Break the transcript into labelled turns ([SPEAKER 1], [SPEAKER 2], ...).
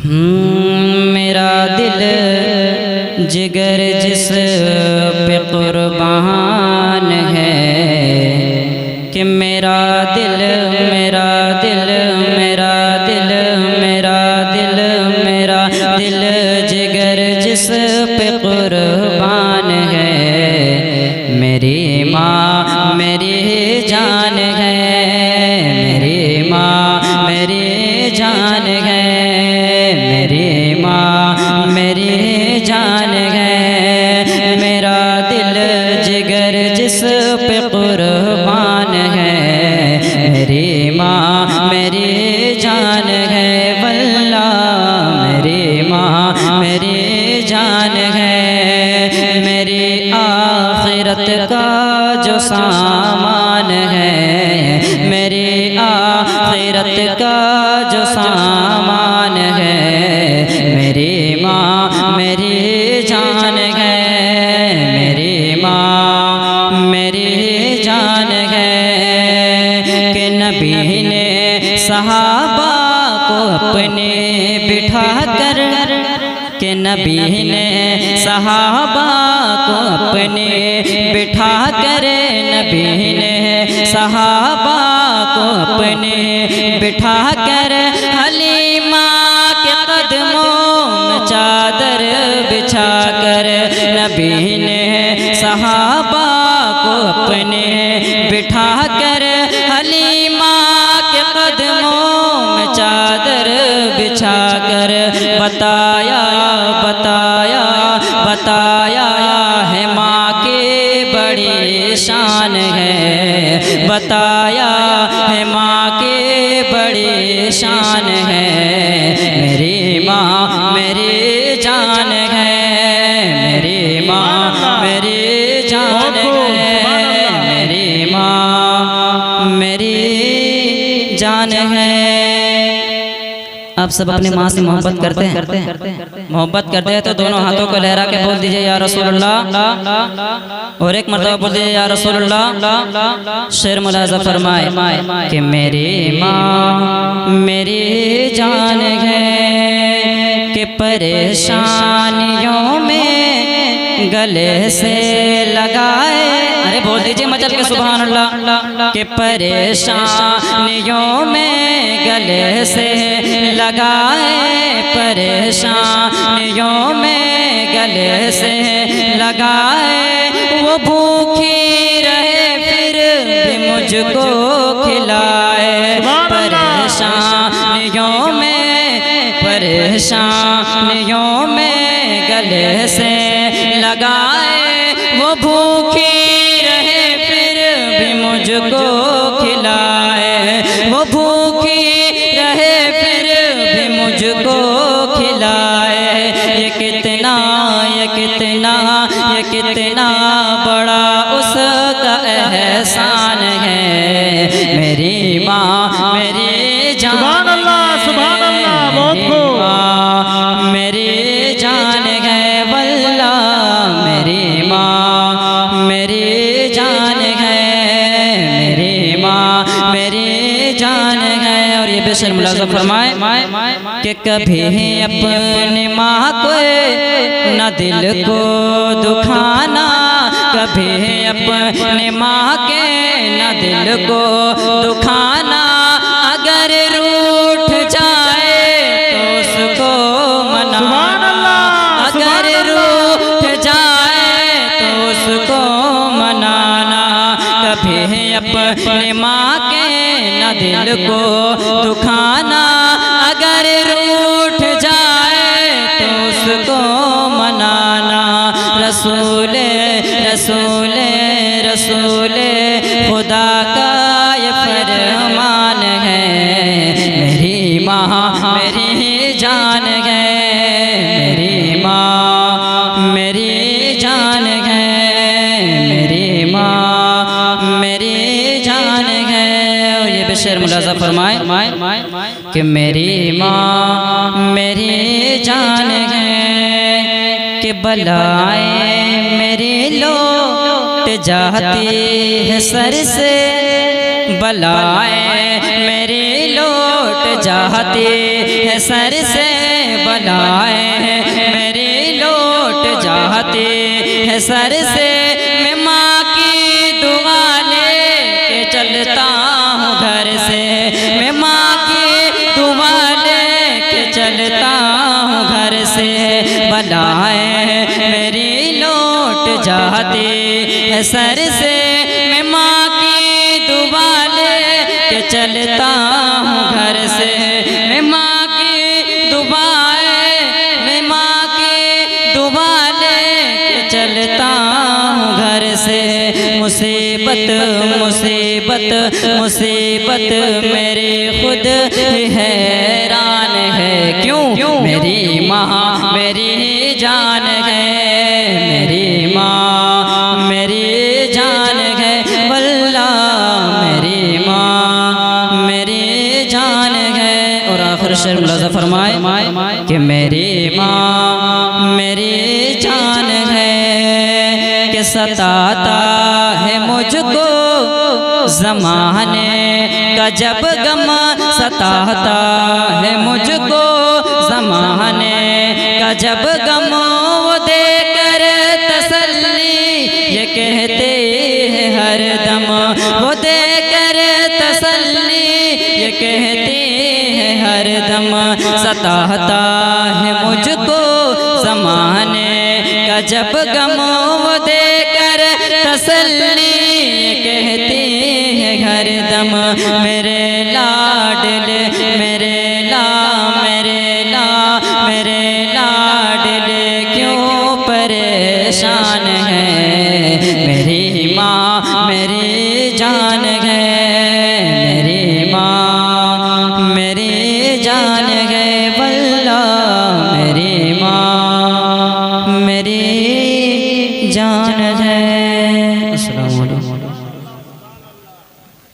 [SPEAKER 1] मेरा दिल जिगर जिस पे कुर्बान है कि मेरा दिल मेरा दिल मेरा दिल मेरा दिल मेरा दिल जिगर जिस पे कुर्बान है। मेरी माँ मेरी जान है, मेरी माँ मेरी जान है, मेरी माँ मेरी जान है। मेरा दिल जिगर जिस पे कुर्बान है, मेरी माँ मेरी जान है। वल्ला मेरी माँ मेरी जान है। मेरी आखिरत का जो सामान है, मेरी आखिरत का जो सामान है, मेरी माँ मेरी जान है, मेरी माँ मेरी जान है। कि नबी ने सहाबा को अपने बिठा कर, कि नबी ने सहाबा को अपने बिठा कर, नबी ने सहाबा को अपने बिठा कर हलीमा के कदमों में चादर बिछा कर, नबी ने सहाबा को अपने बिठा कर हलीमा के कदमों में चादर बिछा कर बताया बताया बताया है माँ की बड़ी शान है, बताया है माँ की बड़ी शान है। मेरी माँ मेरी जान है, मेरी माँ मेरी जान है, मेरी माँ मेरी जान है। आप सब अपनी माँ से मोहब्बत करते हैं? मोहब्बत करते हैं तो दोनों हाथों को लहरा के बोल दीजिए या रसूलुल्लाह, और एक मर्तबा बोल दीजिए या रसूलुल्लाह। शेर मुलाज़ा फरमाए कि मेरी माँ मेरी जान है, कि परेशानियों में गले से लगाए, अरे बोल दीजिए मचल के सुभान अल्लाह, कि परेशानियों में गले से लगाए, परेशानियों में गले से लगाए। वो भूखी रहे फिर भी मुझको खिलाए, परेशानियों में, परेशानियों में गले से लगाए। वो भूखी रहे फिर भी मुझको खिलाए, वो भूखी रहे फिर भी मुझको खिलाए। ये कितना ये कितना ये कितना बड़ा उसका एहसान है। मेरी माँ मेरी जान,
[SPEAKER 2] सुभान अल्लाह सुभान अल्लाह, बहुत खूब।
[SPEAKER 1] माँ मेरी जान है, वल्ला मेरी माँ मेरी जान है, मेरी माँ मेरी जान है। और ये बेशर मुलाज़ा फरमाए कि कभी अपनी माँ को न दिल को दुखाना, कभी अपने माँ के न दिल को दुखाना। अगर रूठ जाए तो उसको मनाना, अगर रूठ जाए तो उसको मनाना। कभी अपने माँ के न दिल को दुखाना, अगर रूठ जाए तो उसको मनाना। रसूले रसूले रसूले खुदा का ये फरमान है, मेरी माँ मेरी जान है, मेरी माँ मेरी जान है, मेरी माँ मेरी जान है। और ये बेशर मुलाज़ा फरमाए कि मेरी माँ मेरी जान है, कि बलाएं मेरी लौट जाती है सर से, बलाएं मेरी लौट जाती है सर से बलाएं, मेरी लौट जाती है सर से। मैं माँ की दुआ लेके चलता हूँ घर से, मैं माँ की दुआ लेके चलता हूँ घर से। बलाएं मेरी लौट जाती है सर से, मैं माँ की दुआ लेके चलता हूँ घर से। मैं माँ की दुआएं, मैं माँ की दुआ लेके चलता हूँ घर से। मुसीबत मुसीबत मुसीबत मेरी खुद ही हैरान है, क्यों मेरी माँ मेरी जान है, मेरी माँ मेरी जान है, वल्लाह मेरी माँ मेरी जान है। और आखिर शेर मुलाज़ा फरमाए कि मेरी माँ मेरी जान है, कि सताता है मुझको ज़माने का जब गम, सताता है मुझको ज़माने का जब गम। वो देकर तसल्ली ये कहते हैं हर दम, वो देकर तसल्ली ये कहते हैं हर दम। सताता है मुझको ज़माने का जब गम, वो देकर तसल्ली ये कहते हैं हर दम। मेरे लाडले मेरे लाडले क्यों परेशान है, मेरी माँ मेरी जान है, मेरी माँ मेरी जान है, वल्लाह मेरी माँ मेरी जान है। अस्सलाम वालेकुम।